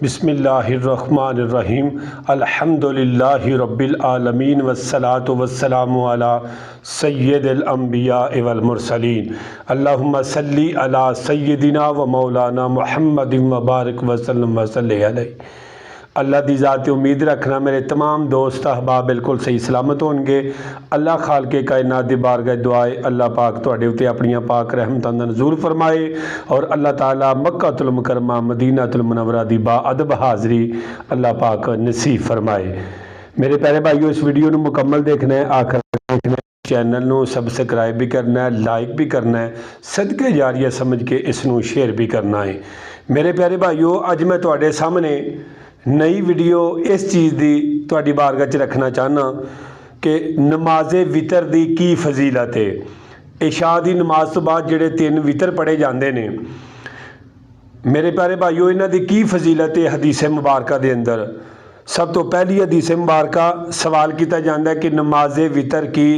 बिस्मिल्लाहिर्रहमानिर्रहीम अल्हम्दुलिल्लाहि रब्बिल आलमीन वस्सलातु वस्सलामु अला सय्यिदिल अंबिया वल मुरसलीन अल्लाहुम्मा सल्ली अला सय्यिदिना व मौलाना मुहम्मदिन व बारिक वसल्लम वसल्लि अलैहि। अल्लाह दी ज़ात उम्मीद रखना मेरे तमाम दोस्त अहबाब बिल्कुल सही सलामत होंगे। अल्लाह खालके कायनात दी बारगाह दुआए अल्लाह पाक तुहाडे उत्ते अपनियां पाक रहमतां दा नज़ूल फरमाए और अल्लाह ताला मक्कातुल मुकर्रमा मदीनातुल मुनव्वरा दी बाअदब हाज़री अल्लाह पाक नसीब फरमाए। मेरे प्यारे भाईओ, इस वीडियो को मुकम्मल देखना है, आखिर देखना है, चैनल को सबसक्राइब भी करना है, लाइक भी करना है, सदके जारिया समझ के इसनों शेयर भी करना है। मेरे प्यारे भाईओ, अज मैं तुहाडे सामने नई वीडियो इस चीज़ की तुहाडी बारगाह च रखना चाहना कि नमाज़े वितर की की फजीलत है। इशा की नमाज तो बाद जिहड़े 3 वितर पढ़े जाते हैं, मेरे प्यारे भाईओ, इन्हां दी की फजीलत है हदीस मुबारक के अंदर। सब तो पहली हदीस मुबारक सवाल किया जाता है कि नमाज़े वितर की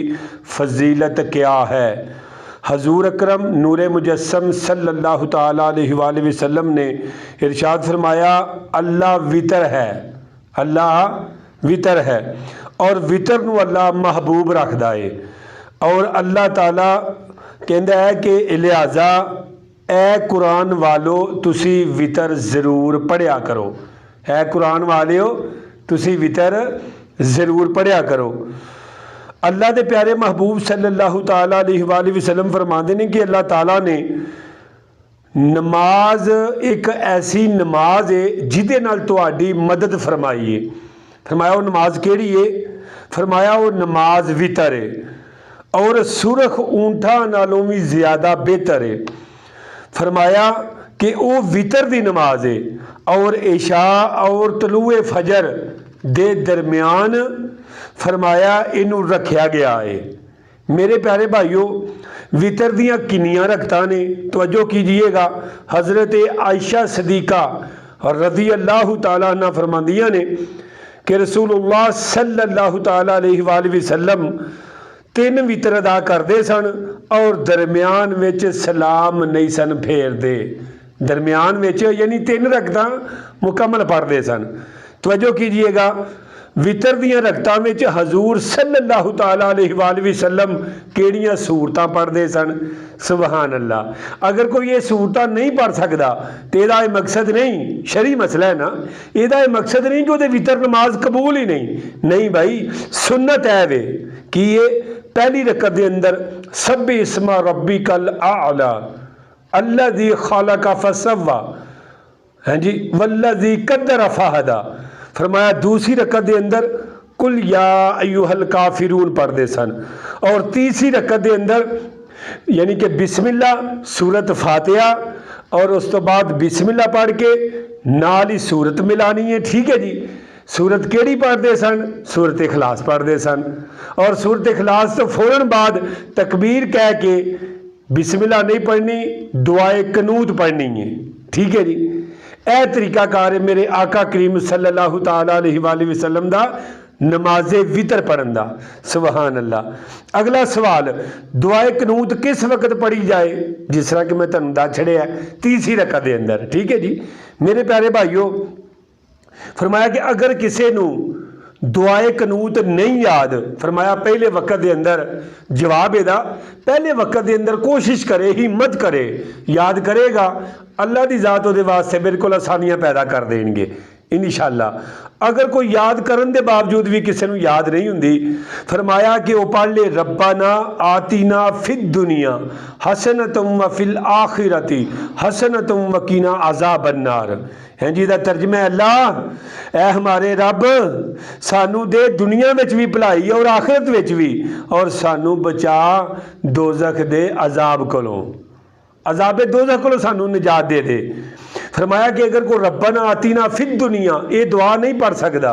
फजीलत क्या है। हजूर अकरम नूर मुजस्सम सल्लल्लाहु ताला अलैहि वसल्लम ने इरशाद फरमाया, अल्लाह वितर है, अल्लाह वितर है और वितर नूं अल्लाह महबूब रखदा है। और अल्लाह ताला कहता है कि लिहाजा ए कुरान वालो तुसी वितर ज़रूर पढ़िया करो, है कुरान वालियो तुसी वितर ज़रूर पढ़िया करो। अल्लाह के प्यारे महबूब सल्लल्लाहु ताला अलैहि वसल्लम फरमाते हैं कि अल्लाह ताला ने नमाज एक ऐसी नमाज है जिहदे नाल तुहाडी मदद फरमाई है। फरमाया वो नमाज केड़ी है? फरमाया वो नमाज वितर है और सुरख ऊंठा नालों भी ज़्यादा बेहतर है। फरमाया कि वो वितर की नमाज है और इशा और तलुए फजर दे दरमियान फरमाया इनू रखा गया है। मेरे प्यारे भाइयों, वितर दियाँ किनियां रखता ने तवज्जो कीजिएगा। हज़रत आयशा सदीका रज़ी अल्लाह ताला अन्हा फरमांदियां ने कि रसूलुल्लाह सल्लल्लाहु ताला अलैहि वसल्लम 3 वितर अदा करते सन और दरमियान विच सलाम नहीं सन फेरदे। दरमियान विच यानी 3 रकतां मुकम्मल पढ़ते सन। तवज्जो कीजिएगा, वितर दियां रकतां विच हजूर सल्लल्लाहु ताला अलैहि वसल्लम केड़ियां सूरतां पढ़ते सन। सुबहान अल्लाह। अगर कोई ये सूरतां नहीं पढ़ सकता तो यह मकसद नहीं, शरी मसला है ना, यह मकसद नहीं कि वो वितर नमाज कबूल ही नहीं भाई, सुन्नत है वे कि ये पहली रकत के अंदर सब्बि इस्मा रब्बिकल आला अल्लज़ी खलक़ फसव्वा, हाँ जी, वल्लज़ी क़द्दर फ़हदा। फरमाया दूसरी रकत के अंदर कुल या अय्युहल काफिरून पढ़ते सन और तीसरी रकत के अंदर यानी कि बिस्मिल्लाह सूरत फातिहा और उस तो बाद बिस्मिल्लाह पढ़ के नाल ही सूरत मिलानी है। ठीक है जी। सूरत केड़ी पढ़ते सन? सूरत इखलास पढ़ते सन और सूरत इखलास तो फौरन बाद तकबीर कह के बिस्मिल्लाह नहीं पढ़नी, दुआए कनूत पढ़नी है। ठीक है जी। यह तरीकाकार है मेरे आका करीम सल्लल्लाहु ताला अलैहि वसल्लम दा नमाजे वितर पढ़न दा। सुबहान अल्लाह। अगला सवाल, दुआए कनूत किस वक्त पढ़ी जाए? जिस तरह कि मैं तुहानूं दस छड़िया तीसरी रकत के अंदर। ठीक है जी। मेरे प्यारे भाइयों, फरमाया कि अगर किसी नूं दुआए कनूत नहीं याद, फरमाया पहले वक्त के अंदर जवाब एदा पहले वक्त के अंदर कोशिश करे, हिम्मत करे, याद करेगा, अल्लाह की ज़ात उहदे वास्ते बिल्कुल आसानियां पैदा कर देंगे इंशाअल्लाह। अगर कोई याद करने के बावजूद भी किसी को याद नहीं हुंदी, फरमाया कि वह पढ़ ले रब्बाना आतीना फिद दुनिया हसनतुम व फिल आखिरती हसनतुम वकीना अज़ाबन्नार। हैं जी, दा तर्जमा है, अल्लाह ए हमारे रब सानू दे दुनिया में भी भलाई और आखिरत में भी, और सानू बचा दोजख दे अजाब कोलों, अजाबे दोजख कोलों सानू निजात दे दे। फरमाया कि अगर कोई रब्बना आतीना फिद दुनिया ये दुआ नहीं पढ़ सकता,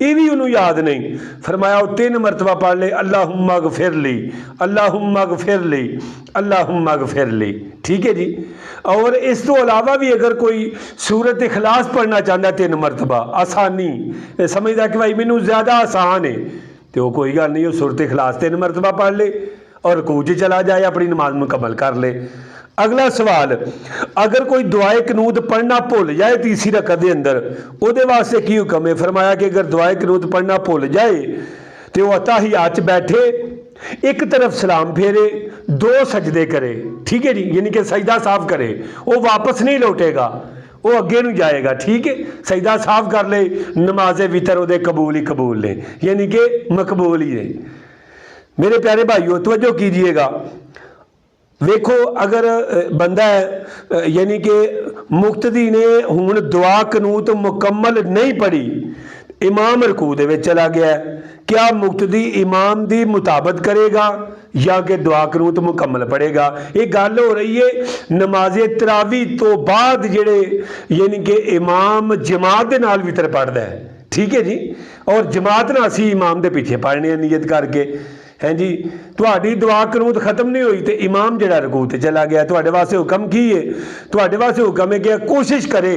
ये भी उन्होंने याद नहीं, फरमाया वो 3 मरतबा पढ़ ले अल्लाहुम्मा गफिरली अल्लाहुम्मा गफिरली अल्लाहुम्मा गफिरली। ठीक है जी। और इस तो अलावा भी अगर कोई सूरत इखलास पढ़ना चाहता 3 मरतबा आसानी समझदा कि भाई मैनू ज़्यादा आसान है, तो कोई गल नहीं, वो सूरत इखलास 3 मरतबा पढ़ ले और रुकू च चला जाए, अपनी नमाज मुकम्मल कर ले। अगला सवाल, अगर कोई दुआए कनूत पढ़ना भुल जाए तीसरी रकत के अंदर, ਉਹਦੇ वास्ते की हुक्म है? फरमाया कि अगर दुआए कनूत पढ़ना भुल जाए तो वह अताहियात बैठे, एक तरफ सलाम फेरे, दो सजदे करे, ठीक है जी, यानी कि सजदा साफ करे, वो वापस नहीं लौटेगा, वो अगे नहीं जाएगा, ठीक है, सजदा साफ कर ले, नमाज वितर वो कबूल ही कबूल ने, यानी कि मकबूल ही ने। मेरे प्यारे भाइयों तवज्जो कीजिएगा, वेखो अगर बंदा है यानी कि मुक्तदी ने हुण दुआ कनूत मुकम्मल नहीं पढ़ी, इमाम रकू दे विच चला गया, क्या मुक्तदी इमाम दी मुताबत करेगा या कि दुआ कनूत मुकम्मल पढ़ेगा? ये गल हो रही है नमाजे तरावी तो बाद जिहड़े यानी कि इमाम जमात दे नाल वितर पढ़दा है, ठीक है जी, और जमात ना असी इमाम दे पीछे पढ़ने नियत करके, हैं जी, तुहाडी दुआ कनूत खत्म नहीं हुई तो इमाम जिहड़ा रकू ते चला गया, तुहाडे वास्ते हुक्म की है? तुहाडे वास्ते हुक्म है कि कोशिश करे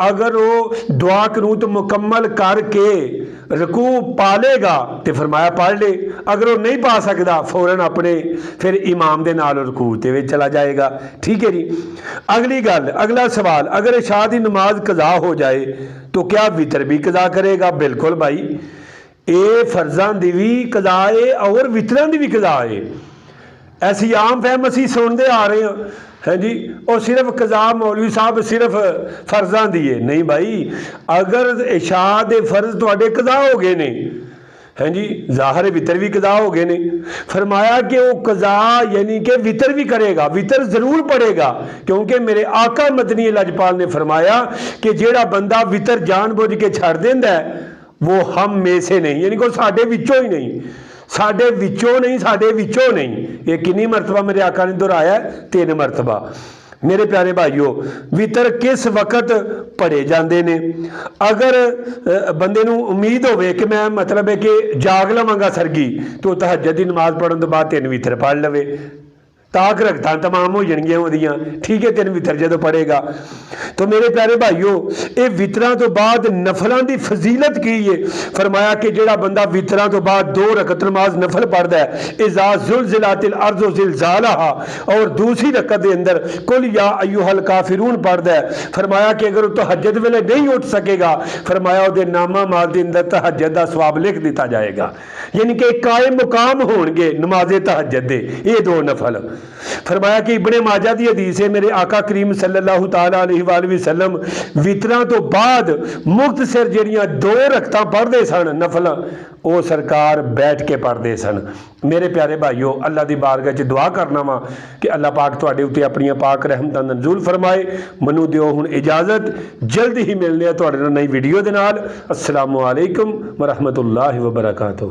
अगर वो दुआ कनूत मुकम्मल करके रकू पा लेगा तो फरमाया पढ़ ले, अगर वो नहीं पा सकता फौरन अपने फिर इमाम दे नाल रकू ते चला जाएगा, ठीक है जी। अगली गल, अगला सवाल, अगर इशा दी नमाज कज़ा हो जाए तो क्या वितर भी कज़ा करेगा? बिल्कुल भाई, ये फर्जां दी भी कज़ा है और वितरां दी भी कज़ा है। ऐसी आम फहम असी सुनते आ रहे हैं, हैं जी, और सिर्फ कज़ा मौलवी साहब सिर्फ फर्जां दी है, नहीं भाई, अगर इशा दे फर्ज तुहाडे कज़ा हो गए ने, हैं जी, ज़ाहिर वितर भी कज़ा हो गए ने, फरमाया कि वो कज़ा यानी कि वितर भी करेगा, वितर ज़रूर पड़ेगा, क्योंकि मेरे आका मदनी लजपाल ने फरमाया कि जेड़ा बंदा वितर जानबूझ के छड़ देंदा है वो हम में से नहीं, यानी कि साडे विचों ही नहीं, साडे विचों नहीं, साडे विचों नहीं। ये कितनी मरतबा मेरे आका ने दोहराया? 3 मरतबा। मेरे प्यारे भाइयों, वितर किस वक्त पढ़े जाते ने? अगर बंदे नूं उम्मीद होवे कि मैं मतलब है कि जाग लवांगा सरगी, तो तहज्जुद की नमाज पढ़न तो बाद 3 वितर पढ़ लवे, ताक रखता तमाम हो जाएंगियां ओदियां, ठीक है, 3 वितर जो पढ़ेगा। तो मेरे प्यारे भाइयों, ये वितरां तो बाद नफलों की फजीलत की है, फरमाया कि जेड़ा बंदा वितरां तो बाद 2 रकत नमाज नफल पढ़ता है, इज़ा ज़ुलज़िलातिल अर्ज़ु ज़िलज़ालहा, और दूसरी रकत के अंदर कुल या अय्युहल काफिरून पढ़ता है, फरमाया कि अगर वो तहज्जुद वेले नहीं उठ सकेगा, फरमाया उसके नामा माल के अंदर तहज्जुद का सवाब लिख दिता जाएगा, यानी कि कायम मुकाम होंगे नमाजे तहज्जुद दे ये 2 नफल। फरमाया कि इब्ने माजा दी हदीस है, मेरे आका करीम सल्लल्लाहु ताला अलैहि वसल्लम वितरां तो बाद मुख्तसर जेड़ियां 2 रकतां पढ़दे सन नफल, वो सरकार बैठ के पढ़दे सन। मेरे प्यारे भाइयों, अल्लाह दी बारगाह च दुआ करना वा कि अल्लाह पाक तुहाडे उत्ते अपनी पाक रहमतां नज़ूल फरमाए। मनु दिओ हुण इजाजत, जल्द ही मिलने तुहाडे नाल नई वीडियो दे नाल। अस्सलामु अलैकुम व रहमतुल्लाहि व बरकातुहू।